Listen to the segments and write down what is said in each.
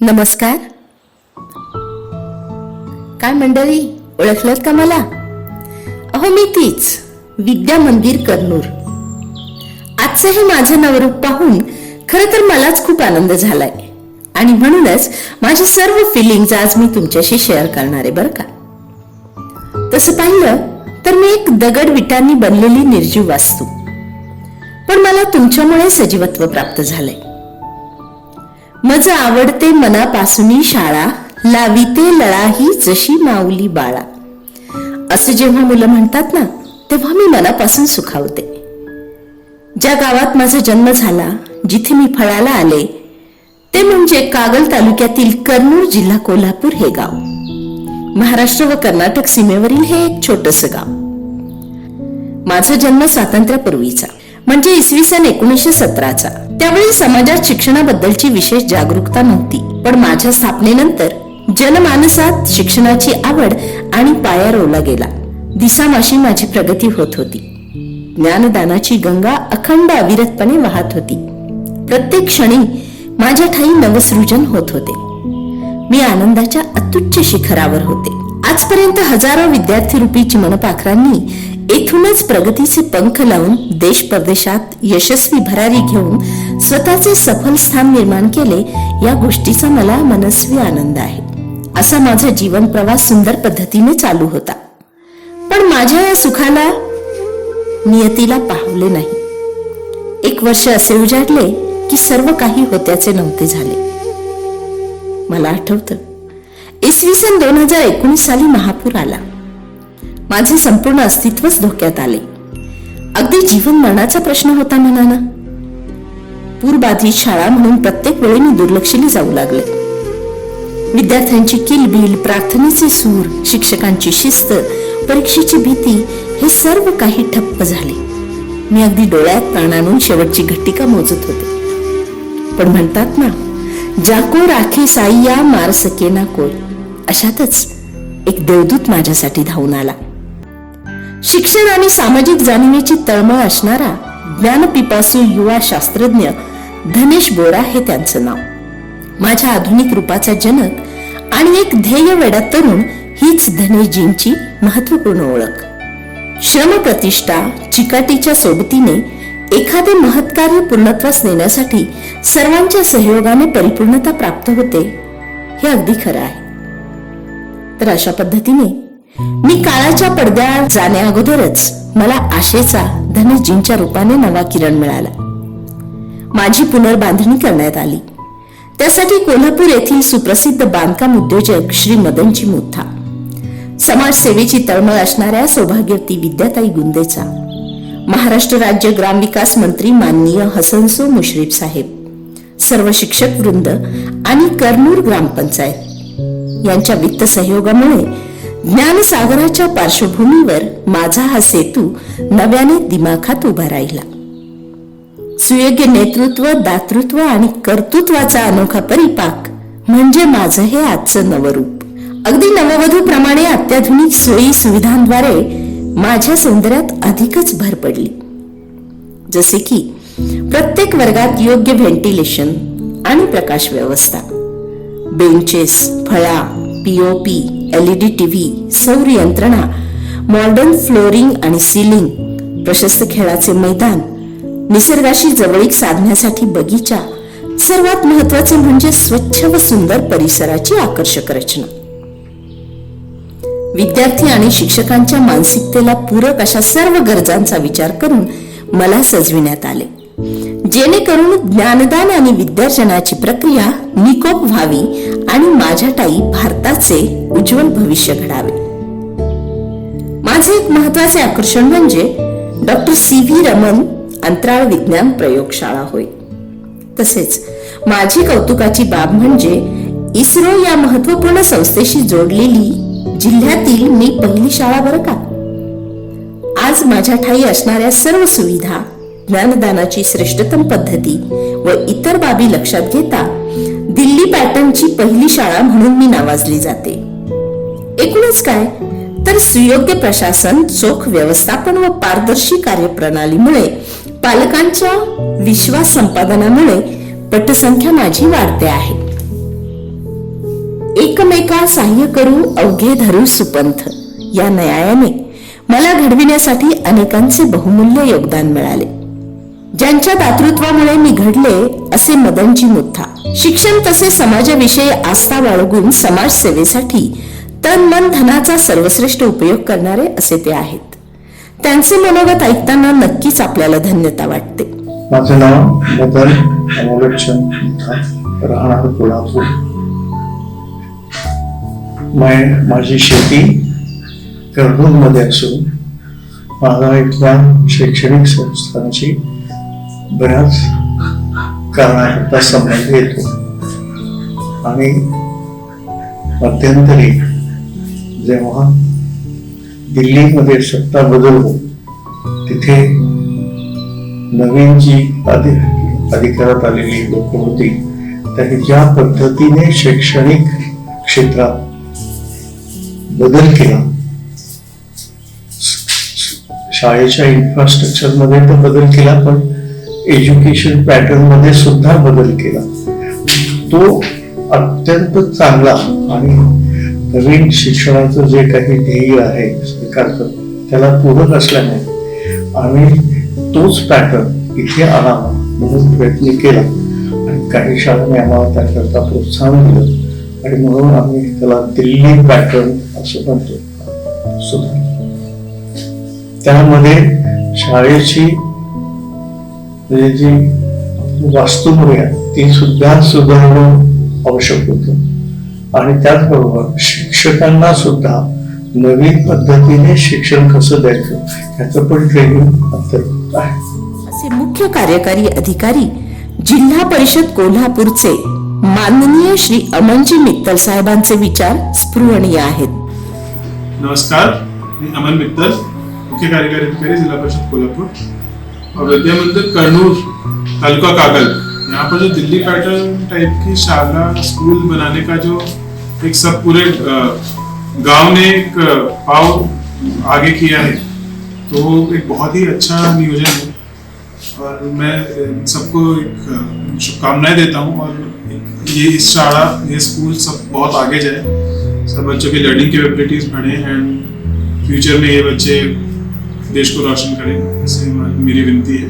नमस्कार. काय मंडळी, ओळखलत का मला? अहो, मी तीच विद्या मंदिर कर्नूर. आजचं हे माझं नवरूप पाहून खरं तर मलाच खूप आनंद झालाय आणि म्हणूनच माझी सर्व फिलिंग्ज आज मी तुमच्याशी शेअर करणार आहे बरं का. तसं पाहिलं तर मी एक दगड विटांनी बनलेली निर्जीव वास्तू, पण मला तुमच्यामुळे सजीवत्व प्राप्त झालंय. मज आवडते मनापासूनी शाळा, लाविते लळाही जशी माऊली बाळा, असं जेव्हा मुलं म्हणतात ना, तेव्हा मी मनापासून सुखावते. ज्या गावात माझा जन्म झाला, जिथे मी फळाला आले, ते म्हणजे कागल तालुक्यातील कर्नूर, जिल्हा कोल्हापूर हे गाव. महाराष्ट्र व कर्नाटक सीमेवरील हे एक छोटस गाव. माझा जन्म स्वातंत्र्यापूर्वीचा, म्हणजे इसवी सन 1917चा. त्यावेळी समाजात शिक्षणाबद्दलची विशेष जागरूकता नव्हती, पण माझ्या स्थापनेनंतर जनमानसात शिक्षणाची आवड आणि पाया रोवला गेला. दिसामाशी माझी प्रगती होत होती. ज्ञानदानाची गंगा अखंड अविरतपणे वाहत होती. प्रत्येक क्षणी माझ्या ठाई नवसृजन होत होते. मी आनंदाच्या अत्युच्च शिखरावर होते. आजपर्यंत हजारो विद्यार्थी रूपी चिमणपाखरांनी येथूनच प्रगतीचे पंख लावून देश परदेशात यशस्वी भरारी घेऊन स्वतःचे सफल स्थान निर्माण केले. या गोष्टीचा मला मनस्वी आनंद आहे. असा माझा जीवन प्रवास सुंदर पद्धतीने चालू होता. पण माझ्या या सुखाला नियतीला पाहवले नाही. एक वर्ष असे उजाडले की सर्व काही होत्याचे नव्हते झाले. मला आठवतं, इसवी सन 2019 साली महापूर आला. माझे संपूर्ण अस्तित्वच धोक्यात आले. अगदी जीवन मरणाचा प्रश्न होता म्हणा ना. पूरबाधित शाळा म्हणून प्रत्येक वेळी मी दुर्लक्षिले जाऊ लागले. विद्यार्थ्यांची किलबिल, प्रार्थनेचे सूर, शिक्षकांची शिस्त, परीक्षेची भीती, हे सर्व काही ठप्प झाले. मी अगदी डोळ्यात प्राण आणून शेवटची घट्टिका मोजत होते. पण म्हणतात ना, जाको राखे साईया मार सकेना कोय, अशातच एक देवदूत माझ्यासाठी धावून आला. शिक्षण आणि सामाजिक जाणीवेची तळमळ असणारा ज्ञानपिपासू युवा शास्त्रज्ञ धनेश बोरा हे त्यांचं नाव. माझ्या आधुनिक रूपाचा जनक आणि एक ध्येय वेडा तरुण हीच धनेशजींची महत्वपूर्ण ओळख. श्रमप्रतिष्ठा, चिकाटीच्या सोबतीने एखादे महत्कार्य पूर्णत्वास नेण्यासाठी सर्वांच्या सहयोगाने परिपूर्णता प्राप्त होते, हे अगदी खरं आहे. तर अशा पद्धतीने मी काळाच्या पडद्याआड जाण्या अगोदरच मला आशेचा धनेशजींच्या रूपाने नवा किरण मिळाला. माझी पुनर्बांधणी करण्यात आली. त्यासाठी कोल्हापूर येथील सुप्रसिद्ध बांधकाम उद्योजक श्री मदनजी मुथा, समाजसेवेची तळमळ असणाऱ्या सौभाग्यवती विद्याताई गुंदेचा, महाराष्ट्र राज्य ग्रामविकास मंत्री माननीय हसनसो मुश्रीफ साहेब, सर्व शिक्षक वृंद आणि कर्नूर ग्रामपंचायत यांच्या वित्त सहयोगामुळे ज्ञानसागराच्या पार्श्वभूमीवर माझा हा सेतू नव्याने दिमाखात उभा राहिला. सुयोग्य नेतृत्व, दातृत्व आणि कर्तृत्वाचा अनोखा परिपाक म्हणजे माझं हे आजचं नवरूप. अगदी नववधूप्रमाणे अत्याधुनिक सोयी सुविधांद्वारे माझ्या सौंदर्यात अधिकच भर पडली. जसे की प्रत्येक वर्गात योग्य व्हेंटिलेशन आणि प्रकाश व्यवस्था, बेंचेस, फळा, पीओपी, एलईडी टीव्ही, सौर यंत्रणा, मॉडर्न फ्लोरिंग आणि सीलिंग, प्रशस्त खेळाचे मैदान, निसर्गाशी जवळीक साधण्यासाठी बगीचा, सर्वात महत्वाचे म्हणजे स्वच्छ व सुंदर परिसराची आकर्षक रचना. विद्यार्थी आणि शिक्षकांच्या मानसिकतेला पूरक अशा सर्व गरजांचा विचार करून मला सजविण्यात आले, जेणेकरून ज्ञानदान आणि विद्यार्जनाची प्रक्रिया निकोप व्हावी आणि माझ्या ठायी भारताचे उज्ज्वल भविष्य घडावे. माझे एक महत्वाचे आकर्षण म्हणजे डॉक्टर CV रमन अंतराळ विज्ञान प्रयोगशाळा होय. तसेच माझी कौतुकाची बाब म्हणजे इस्रो या महत्वपूर्ण संस्थेशी जोडलेली जिल्ह्यातील मी पहिली शाळा बरं का. आज माझ्या ठायी असणाऱ्या सर्व सुविधा, ज्ञानदानाची श्रेष्ठतम पद्धती व इतर बाबी लक्षात घेता दिल्ली पॅटर्नची पहिली शाळा म्हणून मी नावाजली जाते. एकूणच काय तर सुयोग्य प्रशासन, चोख व्यवस्थापन व पारदर्शी कार्यप्रणालीमुळे, पालकांच्या विश्वास संपादनामुळे पटसंख्या माझी वाढते आहे. एका साह्य करू अवघे धरू सुपंथ या न्यायाने मला घडविण्यासाठी अनेकांचे बहुमूल्य योगदान मिळाले. ज्यांच्या दातृत्वामुळे मी घडले असे मदनजी मुथा शिक्षण तसे समाजाविषयी आस्था बाळगून समाजसेवेसाठी तन मन धनाचा सर्वश्रेष्ठ उपयोग करणारे असे ते आहेत. त्यांचे मनोगत ऐकताना नक्कीच आपल्याला धन्यता वाटते. माझं नाव मदन अमोलचंद मुथा, राहणार कोल्हापूर. माझी शेती कर्नूल मध्ये असून माझा इथल्या शैक्षणिक संस्थांची बऱ्याच कारणाकरता संबंध येतो आणि मध्यंतरी जेव्हा दिल्लीमध्ये सत्ता बदल होऊन तिथे नवीन जी अधिकारात आलेली लोक होती त्यांनी ज्या पद्धतीने शैक्षणिक क्षेत्रात बदल केला, शाळेच्या इन्फ्रास्ट्रक्चर मध्ये तर बदल केला पण एज्युकेशन पॅटर्न मध्ये सुद्धा बदल केला, तो अत्यंत चांगला आणि नवीन शिक्षणाचं जे काही ध्येय आहे सरकारचं त्याला पूरक असल्याने आम्ही तोच पॅटर्न इथे आणावा म्हणून प्रयत्न केला आणि काही शाळांनी आम्हाला त्याकरता प्रोत्साहन दिलं आणि म्हणून आम्ही त्याला दिल्ली पॅटर्न असं म्हणतो सुद्धा. त्यामध्ये शाळेची म्हणजे जी वास्तुमुळे ती सुद्धा सुधारणं आवश्यक होतं आणि त्याचबरोबर शिक्षकांना सुद्धा नवीन पद्धतीने शिक्षण कसं द्यायचं याचं पण ट्रेनिंग अंतर्गत आहे. असे मुख्य कार्यकारी अधिकारी जिल्हा परिषद कोल्हापूरचे माननीय श्री अमनजी मित्तल साहेबांचे विचार स्पृहणीय आहेत. नमस्कार, मी अमन मित्तल, मुख्य कार्यकारी अधिकारी जिला परिषद कोल्हापुर और विद्या मंदिर कर्नूल, तालुका कागल. यहाँ पर जो दिल्ली पैटर्न टाइप की शाला स्कूल बनाने का जो एक सब पूरे गांव ने एक पाव आगे किया है, तो एक बहुत ही अच्छा नियोजन है और मैं सबको एक शुभकामनाएं देता हूँ और ये इस शाला ये स्कूल सब बहुत आगे जाए, सब बच्चों की लर्निंग कैपेबिलिटीज बढ़े एंड फ्यूचर में ये बच्चे देश को रोशन करें, इससे मेरी विनती है.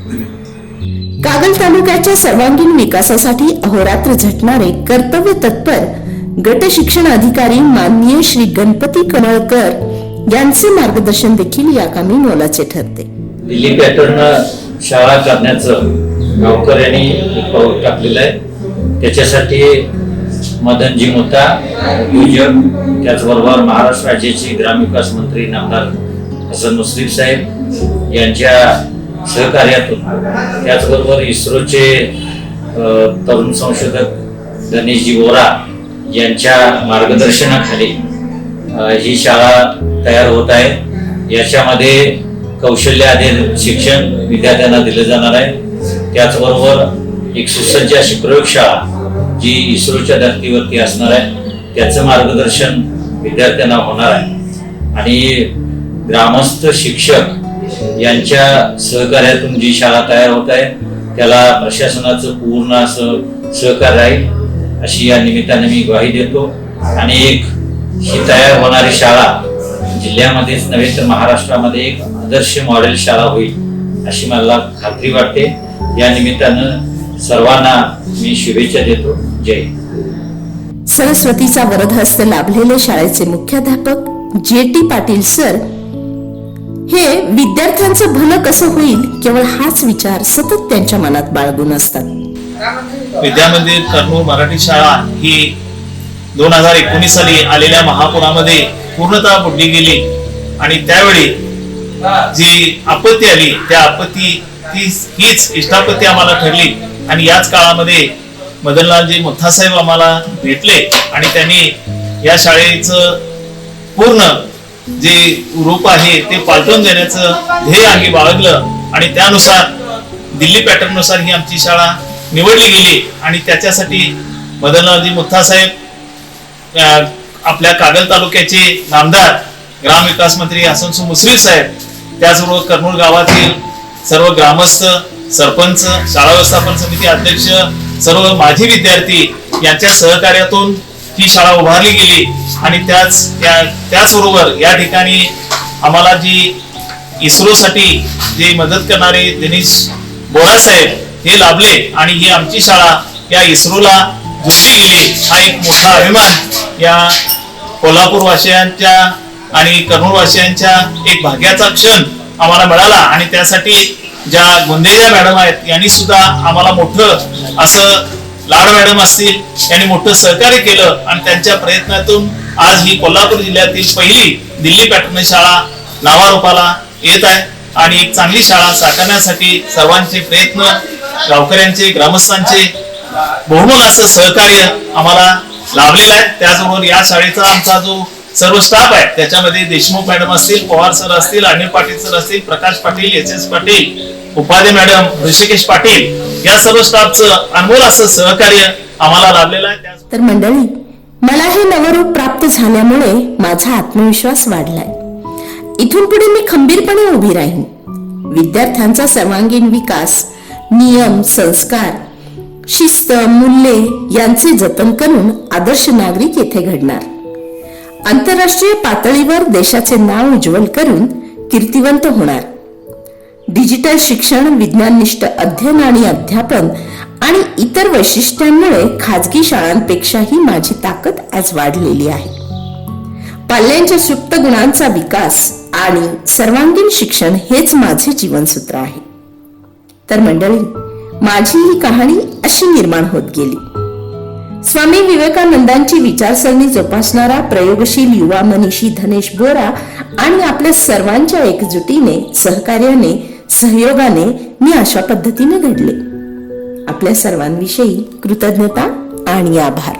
धन्यवाद. कागल तालुक्याच्या सर्वांगीण विकासासाठी अहोरात्र झटणारे कर्तव्य तत्पर गट शिक्षण अधिकारी माननीय श्री गणपती कमळकर यांचे मार्गदर्शन देखील या कामी मोलाचे ठरते. दिल्ली पॅटर्न शाळा करण्याचं गावकऱ्यांनी एक पाऊल टाकलेलं आहे. त्याच्यासाठी मदनजी मुथा योजक, त्याचबरोबर महाराष्ट्र राज्याचे ग्रामविकास मंत्री नामदार हसन मुश्रीफ साहेब यांच्या सहकार्यातून, त्याचबरोबर इस्रोचे तरुण संशोधक गणेशजी बोरा यांच्या मार्गदर्शनाखाली ही शाळा तयार होत आहे. याच्यामध्ये कौशल्य आधारित शिक्षण विद्यार्थ्यांना दिलं जाणार आहे. त्याचबरोबर एक सुसज्ज अशी प्रयोगशाळा जी इस्रोच्या धर्तीवरती असणार आहे, त्याचं मार्गदर्शन विद्यार्थ्यांना होणार आहे आणि ग्रामस्थ शिक्षक यांच्या सहकार्यातून जी शाळा तयार होत आहे त्याला प्रशासनाचं पूर्ण असं सहकार्य राहील अशी या निमित्ताने मी ग्वाही देतो. आणि एक ही तयार होणारी शाळा जिल्ह्यामध्येच नव्हे तर महाराष्ट्रामध्ये एक आदर्श मॉडेल शाळा होईल अशी मला खात्री वाटते. या निमित्तानं सर्वांना मी शुभेच्छा देतो. जय. सरस्वतीचा वरदहस्त लाभलेले शाळेचे मुख्याध्यापक जे.टी. पाटील सर हे विद्यार्थ्यांचं भलं कसं होईल केवळ हाच विचार सतत त्यांच्या मनात बाळगून असतात. विद्या मंदिर कर्नूल मराठी शाळा ही 2019 साली आलेल्या महापुरामध्ये पूर्णतः बुडली गेली आणि त्यावेळी जी आपत्ती आली त्या आपत्ती हीच इष्टापत्ती आम्हाला ठरली आणि याच काळामध्ये मदनलालजी मुथा साहेब आम्हाला भेटले आणि त्यांनी या शाळेचं पूर्ण जे रूप आहे ते पालटून देण्याचं ध्येय आम्ही बाळगलं आणि त्यानुसार दिल्ली पॅटर्न नुसार ही आमची शाळा निवडली गेली आणि त्याच्यासाठी मदनलालजी मुथा साहेब, आपल्या कागल तालुक्याचे नामदार ग्रामविकास मंत्री हसन मुश्रीफ साहेब, त्याचबरोबर कर्नूल गावातील सर्व ग्रामस्थ, सरपंच, शाळा व्यवस्थापन समिती अध्यक्ष, सर्व माजी विद्यार्थी यांच्या सहकार्यातून ही शाळा उभारली गेली आणि त्याचबरोबर या ठिकाणी आम्हाला जी इस्रोसाठी जे मदत करणारे दिनेश बोरा साहेब हे लाभले आणि ही आमची शाळा या इस्रोला जोडली गेली हा एक मोठा अभिमान या कोल्हापूर वासियांच्या आणि कर्नूल वासियांच्या एक भाग्याचा क्षण आम्हाला मिळाला आणि त्यासाठी ज्या गोंदेजा मॅडम आहेत यांनी सुद्धा आम्हाला मोठं असं लाड मॅडम असतील यांनी मोठं सहकार्य केलं आणि त्यांच्या प्रयत्नातून आज ही कोल्हापूर जिल्ह्यातील पहिली दिल्ली पॅटर्न शाळा नावारूपाला येत आहे आणि एक चांगली शाळा साकारण्यासाठी सर्वांचे प्रयत्न गावकऱ्यांचे ग्रामस्थांचे बहुमोल असं सहकार्य आम्हाला लाभलेलं आहे. त्याचबरोबर या शाळेचा आमचा जो सर्व स्टाफ आहे त्याच्यामध्ये देशमुख मॅडम असतील, पवार सर असतील, अनिल पाटील सर असतील, प्रकाश पाटील, एस पाटील, उपाध्ये मॅडम, ऋषिकेश पाटील या सर्व स्टाफचं अनमोल असं सहकार्य आम्हाला लाभलेलं आहे. तर मंडळी, मला हे नवरूप प्राप्त झाल्यामुळे माझा आत्मविश्वास वाढलाय. इथून पुढे मी खंबीरपणे उभी राहीन. विद्यार्थ्यांचा सर्वांगीण विकास, नियम, संस्कार, शिस्त, मूल्ये यांचे जतन करून आदर्श नागरिक येथे घडणार. आंतरराष्ट्रीय पातळीवर देशाचे नाव उज्ज्वल करून कीर्तिवंत होणार. डिजिटल शिक्षण, विज्ञाननिष्ठ अध्ययन आणि अध्यापन आणि इतर वैशिष्ट्यांमुळे खाजगी शाळांपेक्षाही माझी ताकद आज वाढलेली आहे. पाल्यांच्या सुप्त गुणांचा विकास आणि सर्वांगीण शिक्षण हेच माझे जीवनसूत्र आहे. तर मंडळी, माझी ही कहाणी अशी निर्माण होत गेली. स्वामी विवेकानंदांची विचारसरणी जोपासणारा प्रयोगशील युवा मनीषी धनेश बोरा आणि आपल्या सर्वांच्या एकजुटीने, सहकार्याने, सहयोगाने मी अशा पद्धतीने घडले. आपल्या सर्वांविषयी कृतज्ञता आणि आभार.